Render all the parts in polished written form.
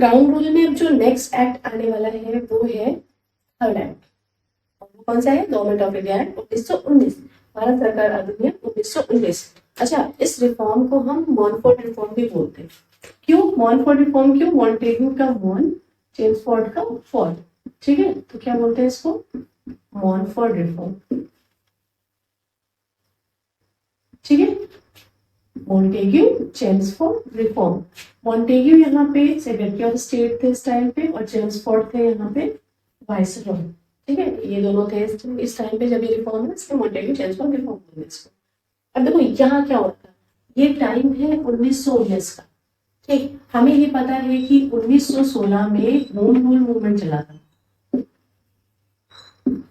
Crown rule में अब जो नेक्स्ट एक्ट आने वाला है वो है थर्ड एक्ट। वो कौन सा है? Government of India act 1919, Bharat सरकार अधिनियम 1919। अच्छा, इस रिफॉर्म को हम मॉनफोर्ड रिफॉर्म भी बोलते हैं। क्यों मॉनफोर्ड रिफॉर्म? क्यों? मॉन्टेग्यू का मॉन, चेम्सफोर्ड का फोर्ड, ठीक है, तो क्या बोलते हैं इसको? मॉनफोर्ड रिफॉर्म, ठीक है। Montagu Chelmsford reform. मॉन्टेग्यू यहाँ पे सेक्रेटरी ऑफ स्टेट थे इस टाइम पे, और चेम्सफोर्ड थे यहाँ पे वाइसरॉय, ठीक है, ये दोनों थे इस टाइम पे जब ये रिफॉर्म है, इसलिए मॉन्टेग्यू चेम्सफोर्ड रिफॉर्म बोलते हैं इसको। अब देखो यहाँ क्या होता है, ये टाइम है 1919 का, ठीक। हमें ये पता है कि 1916 में होम रूल मूवमेंट चला था।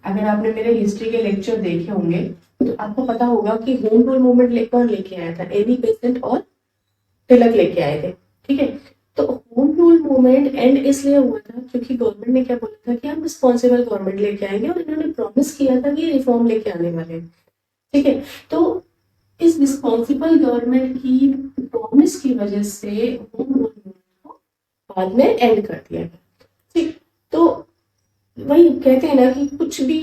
अगर आपने मेरे हिस्ट्री के लेक्चर देखे होंगे तो आपको पता होगा कि होम रूल मूवमेंट कौन लेके आया था? एनी बेसेंट और तिलक लेके आए थे, ठीक है। तो होम रूल मूवमेंट एंड इसलिए हुआ था क्योंकि गवर्नमेंट ने क्या बोला था कि हम रिस्पॉन्सिबल गवर्नमेंट लेके आएंगे, और इन्होंने प्रॉमिस किया था कि रिफॉर्म लेके आने वाले हैं, ठीक है। तो इस रिस्पॉन्सिबल गवर्नमेंट की प्रॉमिस की वजह से होम रूल मूवमेंट को बाद में एंड कर दिया गया, ठीक। तो वही कहते हैं ना कि कुछ भी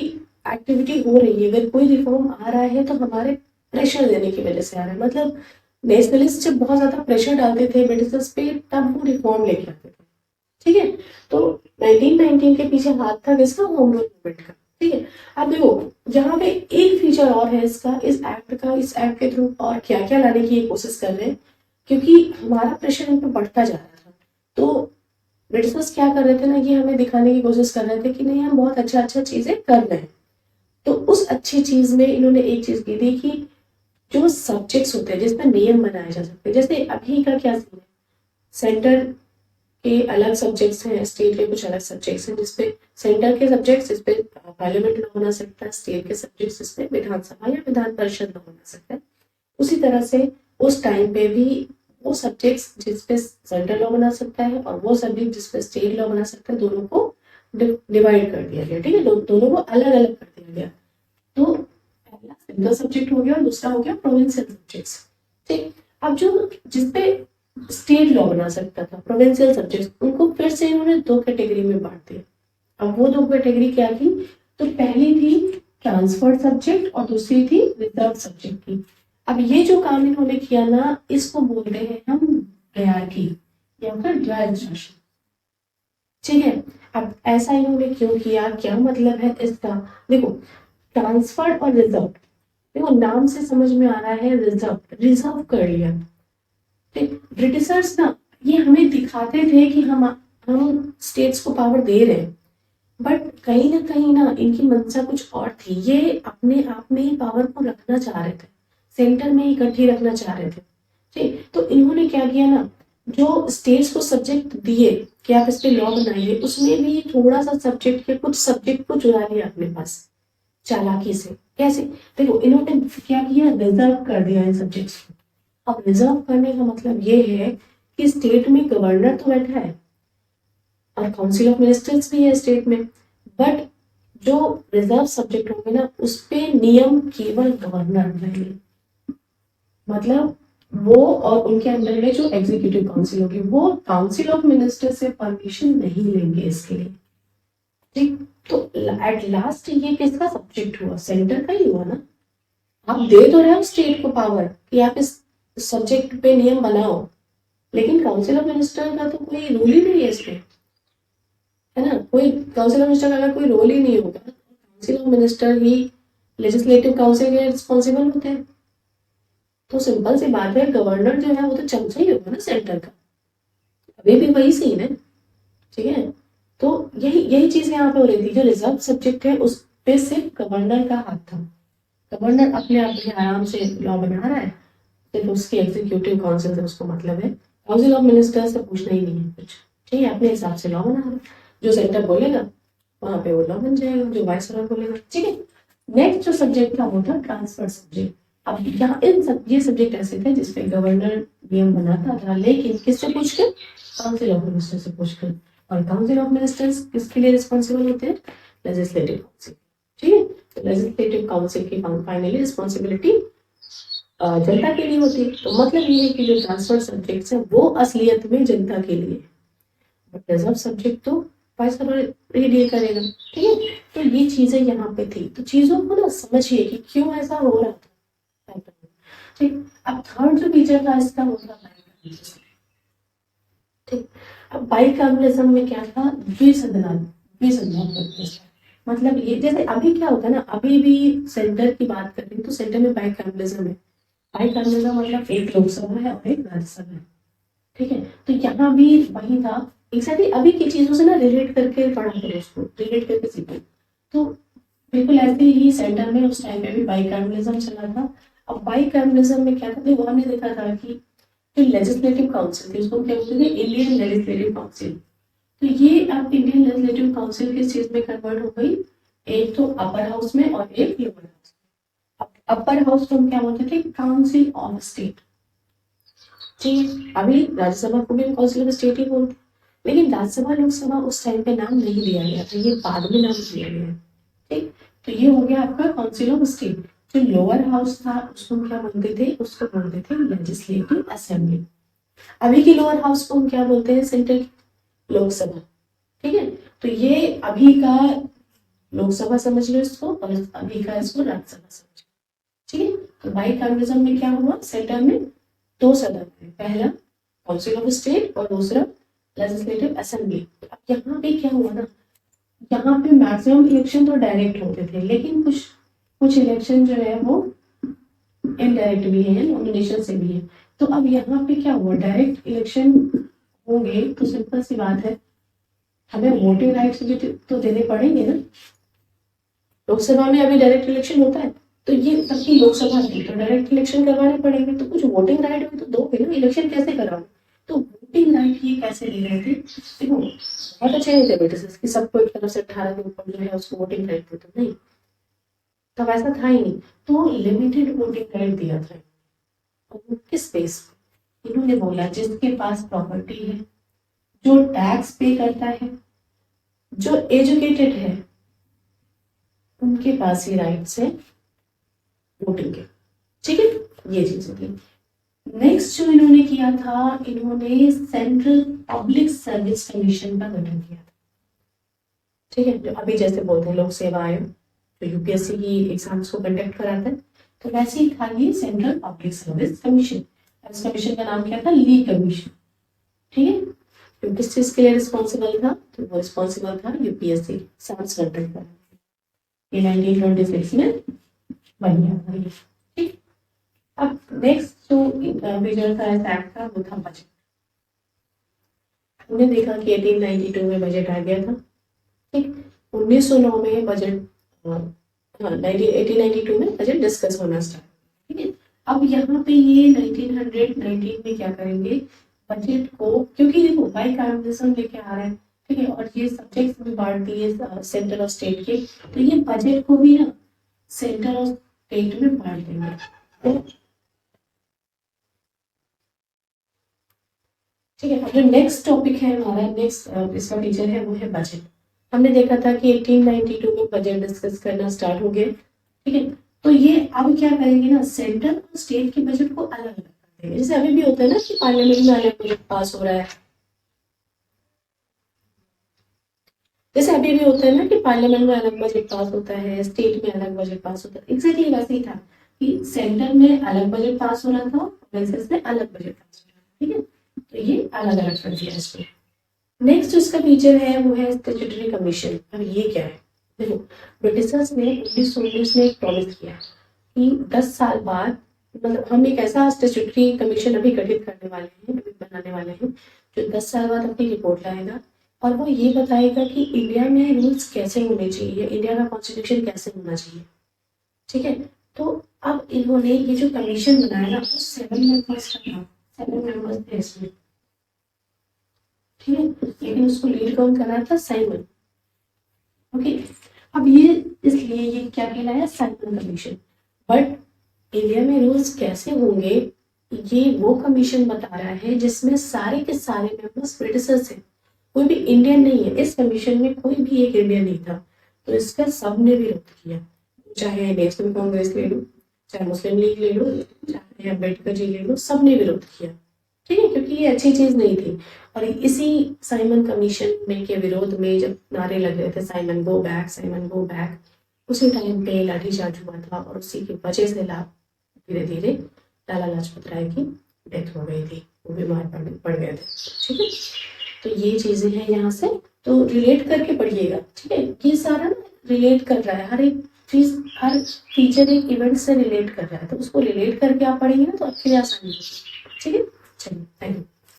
एक्टिविटी हो रही है, अगर कोई रिफॉर्म आ रहा है तो हमारे प्रेशर देने की वजह से आ रहा है। मतलब नेशनलिस्ट जब बहुत ज्यादा प्रेशर डालते थे ब्रिटिशर्स पे, तब वो रिफॉर्म लेके आते थे, ठीक है। तो 1919 के पीछे हाथ था किसका? होम रूल मूवमेंट का, ठीक है। अब देखो यहाँ पे एक फीचर और है इसका, इस एक्ट का, इस एक्ट के थ्रू और क्या क्या लाने की कोशिश कर रहे हैं, क्योंकि हमारा प्रेशर इन पर बढ़ता जा रहा था। तो ब्रिटिशर्स क्या कर रहे थे ना, ये हमें दिखाने की कोशिश कर रहे थे कि नहीं, हम बहुत अच्छा अच्छा चीजें कर रहे हैं। तो उस अच्छी चीज में इन्होंने एक चीज की थी कि जो सब्जेक्ट्स होते हैं जिसमें नियम बनाए जा सकते हैं, जैसे अभी का क्या सीन है, सेंटर के अलग सब्जेक्ट्स हैं, स्टेट के कुछ अलग सब्जेक्ट्स हैं, जिसपे सेंटर के सब्जेक्ट्स जिसपे पार्लियामेंट लॉ बना सकता है, स्टेट के सब्जेक्ट्स जिसपे विधानसभा या विधान परिषद लॉ बना सकता है। उसी तरह से उस टाइम पे भी वो सब्जेक्ट्स जिसपे सेंट्रल लॉ बना सकता है और वो सब्जेक्ट जिसपे स्टेट लॉ बना सकता है, दोनों को डिवाइड कर दिया गया, ठीक है, दोनों को अलग अलग कर दिया गया। तो पहला सेंट्रल सब्जेक्ट हो गया और दूसरा हो गया प्रोविंशियल सब्जेक्ट्स, ठीक। अब जो जिसपे स्टेट लॉ बना सकता था, प्रोविंशियल सब्जेक्ट्स, उनको फिर से इन्होंने दो कैटेगरी में बांट दिया। अब वो दो कैटेगरी क्या थी? तो पहली थी ट्रांसफर्ड सब्जेक्ट और दूसरी थी रिजर्व सब्जेक्ट की। अब ये जो काम इन्होंने किया ना, इसको बोलते हैं हम हायरार्की या फिर द्वैध शासन, ठीक है। अब ऐसा इन्होंने क्यों किया, क्या मतलब है इसका? देखो ट्रांसफर्ड और रिजर्व, देखो नाम से समझ में आ रहा है, रिजर्व रिजर्व कर लिया, ठीक। ब्रिटिशर्स ना ये हमें दिखाते थे कि हम स्टेट्स को पावर दे रहे हैं, बट कहीं ना इनकी मंशा कुछ और थी। ये अपने आप में ही पावर को रखना चाह रहे थे, सेंटर में इकट्ठी रखना चाह रहे थे, ठीक। तो इन्होंने क्या किया ना, जो स्टेट्स को सब्जेक्ट दिए कि आप इस पे लॉ बनाइए, उसमें भी थोड़ा सा सब्जेक्ट के कुछ सब्जेक्ट को चुरा लिया अपने पास चालाकी से। कैसे? देखो इन्होंने क्या किया, रिजर्व कर दिया इन सब्जेक्ट्स को। अब रिजर्व करने का मतलब ये है कि स्टेट में गवर्नर तो बैठा है और काउंसिल ऑफ मिनिस्टर्स भी है स्टेट में, बट जो रिजर्व सब्जेक्ट होंगे ना, उस पे नियम केवल गवर्नर रहेंगे। मतलब वो और उनके अंदर में जो एग्जीक्यूटिव काउंसिल होगी, वो काउंसिल ऑफ मिनिस्टर से परमिशन नहीं लेंगे इसके लिए, ठीक। तो एट लास्ट ये किसका सब्जेक्ट हुआ? सेंटर का ही हुआ ना। आप दे तो रहे हो स्टेट को पावर कि आप इस सब्जेक्ट पे नियम बनाओ, लेकिन काउंसिल ऑफ मिनिस्टर का तो कोई रूल ही नहीं है इस पे, है ना। कोई काउंसिल ऑफ मिनिस्टर का अगर कोई रोल ही नहीं होगा, council of minister he legislative council के रिस्पॉन्सिबल होते हैं। तो सिंपल सी बात है, गवर्नर जो है वो तो चमचा ही होगा ना सेंटर का, अभी भी वही सीन है, ठीक है। तो यही यही चीज यहाँ पे हो रही थी, जो रिजर्व सब्जेक्ट है उस पे सिर्फ गवर्नर का हाथ था। गवर्नर अपने आप में आराम से लॉ बना रहा है, सिर्फ उसकी एग्जीक्यूटिव काउंसिल से उसको मतलब है, काउंसिल ऑफ मिनिस्टर से पूछना ही नहीं है कुछ, ठीक है। अपने हिसाब से लॉ बना रहा है, जो सेंटर बोलेगा वहां पे वो लॉ बन जाएगा, जो वाइसरॉय बोलेगा, ठीक है। नेक्स्ट जो सब्जेक्ट था वो था ट्रांसफर सब्जेक्ट। अब यहाँ ये सब्जेक्ट ऐसे थे जिसपे गवर्नर नियम बनाता था, लेकिन किससे पूछकर? काउंसिल ऑफ मिनिस्टर से पूछकर। और काउंसिल ऑफ मिनिस्टर्स किसके लिए रिस्पॉन्सिबल होते हैं? लेजिस्लेटिव काउंसिल, ठीक है। तो लेजिस्लेटिव काउंसिल की फाइनली रिस्पॉन्सिबिलिटी जनता के लिए होती है। तो मतलब ये है कि जो ट्रांसफर सब्जेक्ट्स है वो असलियत में जनता के लिए, बट रिजर्व सब्जेक्ट तो वाइस ही डील करेगा। ठीक है, तो ये चीजें यहाँ पे थी, तो चीजों को ना समझिए कि क्यों ऐसा हो रहा था। ठीक, अब थर्ड जो फीचर था इसका वो था बाइकार्बलिज्म। ठीक, अब बाइकार्बलिज्म में क्या था, द्विसंधान मतलब ये जैसे अभी क्या होता है ना, अभी भी सेंटर की बात करें तो सेंटर में बाइकार्बलिज्म है। बाइकार्बलिज्म मतलब एक लोकसभा है और एक राज्यसभा है। ठीक है, तो यहाँ भी वही था एग्जैक्टली। अभी की चीजों से ना रिलेट करके पढ़ा करो उसको, रिलेट करके सीखो। तो बिल्कुल ऐसे ही सेंटर में उस टाइम पे भी बाइकार्बलिज्म चला था। अब बाइकार्बलिज्म में क्या था, तो हमने देखा था कि जो लेजिस्लेटिव काउंसिल थी उसको क्या बोलते थे, इंडियन लेजिस्लेटिव काउंसिल। तो ये अब इंडियन लेजिस्लेटिव काउंसिल किस चीज में कन्वर्ट हो गई, एक तो अपर हाउस में और एक लोअर हाउस में। अपर हाउस को हम क्या बोलते थे, काउंसिल ऑफ स्टेट। ठीक है, अभी राज्यसभा को भी हम काउंसिल ऑफ स्टेट ही बोलते हैं, लेकिन राज्यसभा लोकसभा उस टाइम पे नाम नहीं दिया गया था, ये बाद में नाम दिया गया है। ठीक, तो ये हो गया आपका काउंसिल ऑफ स्टेट। जो लोअर हाउस था उसको क्या बोलते थे, उसको बोलते थे लेजिस्लेटिव असेंबली। अभी की लोअर हाउस को हम क्या बोलते हैं, सेंट्रल लोकसभा। ठीक है, तो ये अभी का लोकसभा समझ लो इसको, और अभी का इसको राज्यसभा समझ लो। ठीक है, तो बाइकार्बलिज्म में क्या हुआ, सेंटर में दो सदन है, पहला काउंसिल ऑफ स्टेट और दूसरा लेजिस्लेटिव असेंबली। अब यहाँ पे क्या हुआ ना, यहाँ पे मैक्सिमम इलेक्शन तो डायरेक्ट होते थे, लेकिन कुछ कुछ इलेक्शन जो है वो इनडायरेक्ट भी है, नॉमिनेशन से भी है। तो अब यहाँ पे क्या हुआ, डायरेक्ट इलेक्शन होंगे तो सिंपल सी बात है, हमें वोटिंग राइट्स भी तो देने पड़ेंगे ना। लोकसभा में अभी डायरेक्ट इलेक्शन होता है, तो ये तब की लोकसभा थी तो डायरेक्ट इलेक्शन करवाने पड़ेंगे, तो कुछ वोटिंग राइट भी तो दोगे ना, इलेक्शन कैसे कराओ। तो वोटिंग राइट ये कैसे ले रहे थे, देखो बहुत अच्छे नहीं थे बेटे कि सबको एक तरफ से 18 के ऊपर जो है उसको वोटिंग राइट देते, नहीं तब ऐसा था ही नहीं। तो लिमिटेड वोटिंग राइट दिया था। और किस बेस पे, इन्होंने बोला जिसके पास प्रॉपर्टी है, जो टैक्स पे करता है, जो एजुकेटेड है, उनके पास ही राइट्स है वोटिंग के। ठीक है, ये चीजें थी। नेक्स्ट जो इन्होंने किया था, इन्होंने सेंट्रल पब्लिक सर्विस कमीशन का गठन किया था। ठीक है, जो अभी जैसे बोलते हैं लोक सेवा आयोग, जो यूपीएससी की एग्जाम्स को कंडक्ट कराता है, तो वैसे ही था ये सेंट्रल पब्लिक सर्विस कमीशन। इस कमीशन का नाम क्या था, ली कमीशन। ठीक है, तो किस चीज के लिए रिस्पॉन्सिबल था, तो वो रिस्पॉन्सिबल था यूपीएससी एग्जाम्स कंडक्ट करने। ये 1926 में बन गया था। ठीक, अब नेक्स्ट जो मेजर था इस एक्ट का वो था बजट। हमने देखा कि 1892 में बजट आ गया था। ठीक, 1909 में बजट, हाँ 1892 में बजट डिस्कस होना स्टार्ट। ठीक है, अब यहाँ पे ये 1919 में क्या करेंगे, बजट को, क्योंकि देखो बाइकार्बलिज्म लेके आ रहे हैं, ठीक है, और ये सब्जेक्ट्स भी बांट दिए सेंटर और स्टेट के, तो ये बजट को भी ना सेंटर और स्टेट में बांट देंगे। तो ठीक है, अब जो नेक्स्ट टॉपिक है हमारा, नेक्स्ट इसका टीचर है वो है बजट। हमने देखा था कि 1892 में बजट डिस्कस करना स्टार्ट हो गया। ठीक है, तो ये अब क्या करेंगे ना, सेंट्रल और स्टेट के बजट को अलग अलग कर देंगे। जैसे अभी भी होता है ना कि पार्लियामेंट में अलग बजट पास हो रहा है, जैसे अभी भी होता है ना कि पार्लियामेंट में अलग बजट पास होता है, स्टेट में अलग बजट पास होता है, एग्जैक्टली वैसे ही था कि सेंटर में अलग बजट पास हो रहा था, प्रोविंसेस में अलग बजट पास हो रहा था। ठीक है, तो ये अलग अलग कर दिया इसको। नेक्स्ट इसका फीचर है वो है स्टैट्यूटरी कमीशन। अब ये क्या है, देखो ब्रिटिशर्स ने 1919 में एक प्रॉमिस किया कि 10 साल बाद, मतलब हम एक ऐसा स्टैट्यूटरी कमीशन अभी गठित करने वाले हैं, बनाने वाले हैं, जो 10 साल बाद अपनी रिपोर्ट लाएगा और वो ये बताएगा कि इंडिया में रूल्स कैसे होने चाहिए, इंडिया का कॉन्स्टिट्यूशन कैसे होना चाहिए। ठीक है, तो अब इन्होंने ये जो कमीशन बनाया ना, वो 7 मेंबर्स का था, 7 मेंबर्स थे इसमें। ठीक है, लेकिन उसको लीड कौन कर रहा था, साइमन। ओके, अब ये इसलिए ये क्या कहलाया, साइमन कमीशन। बट इंडिया में रूल्स कैसे होंगे, ये वो कमीशन बता रहा है जिसमें सारे के सारे मेंबर्स ब्रिटिशर्स हैं, कोई भी इंडियन नहीं है। इस कमीशन में कोई भी एक इंडियन नहीं था, तो इसका सबने विरोध किया। चाहे नेशनल कांग्रेस ले लो, चाहे मुस्लिम लीग ले लो, चाहे अम्बेडकर जी ले लो, सबने विरोध किया। ठीक है, क्योंकि ये अच्छी चीज नहीं थी। और इसी साइमन कमीशन में के विरोध में जब नारे लग रहे थे Simon go back, Simon go back, उसी टाइम पे लाठीचार्ज हुआ था और उसी की वजह से धीरे धीरे लाला लाजपत राय की डेथ हो गई थी, वो बीमार पड़ गए थे। ठीक है, तो ये चीजें हैं यहाँ से, तो रिलेट करके पढ़िएगा। ठीक है, ये सारा ना रिलेट कर रहा है, हर एक चीज, हर टीचर एक इवेंट से रिलेट कर रहा है, तो उसको रिलेट करके आप पढ़ेंगे ना तो आपके लिए आसानी होगी। ठीक है, चलिए, थैंक यू।